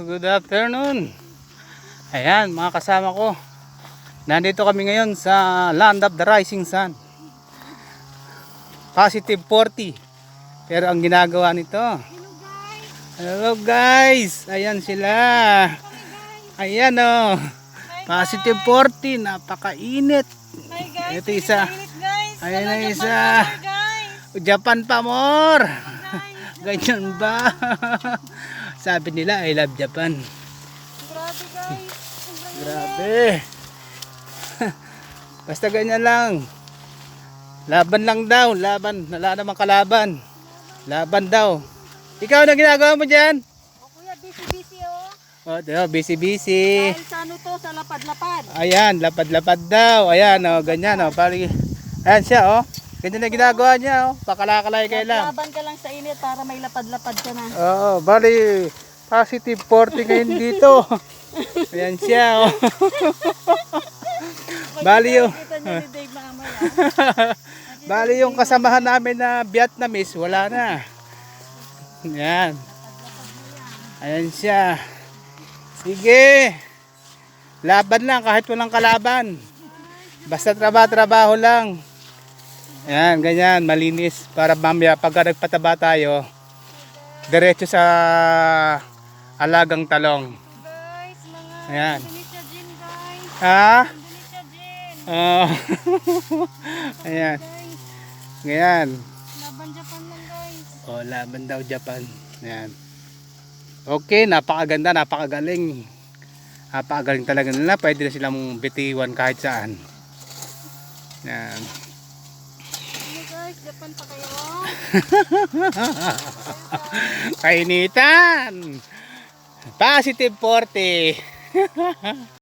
good afternoon. Ayan, mga kasama ko. Nandito kami ngayon sa Land of the Rising Sun. Positive 40. Pero ang ginagawa nito. Hello guys. Ayan sila. Ayan oh. Positive 40. Napakainit. Ito isa. Ayan na isa. Japan pa more. Ganyan ba? Sabi nila I love Japan. Grabe guys. Grabe. Basta ganyan lang. Laban lang daw. Laban. Wala namang kalaban. Laban daw. Ikaw na ginagawa mo dyan? O kuya, busy-busy oh. O, busy-busy. Dahil sa ano to, sa lapad-lapad. Ayan, lapad-lapad daw. Ayan, oh, ganyan, oh. Ayan siya, oh. Ganyan na ginagawa niya, oh. Pakalakalay kayo lang. Laban ka lang sa init para may lapad-lapad ka na. Oo, bali, positive 40 ngayon dito. Ayan siya, oh. Bali yung, Kita niyo ni Dave mamaya. bali yung kasamahan namin na Vietnamese, wala na. Ayan. Ayan siya. Sige. Laban lang kahit walang kalaban. Basta trabaho lang. Ayan, ganyan, malinis para mamaya pagka nagpataba tayo, diretso sa alagang talong. Guys, mga Ayan. Indonesia gin guys. Ha? Indonesia gin. Oh. Ayan. Guys, Ganyan. laban Japan lang guys. Oh, laban daw Japan. Ayan. Okay, napakaganda, napakagaling. Napakagaling talaga nila. Pwede na silang bitiwan kahit saan. Ayan. Ano guys, Japan pa kayo. Kainitan. Positive 40.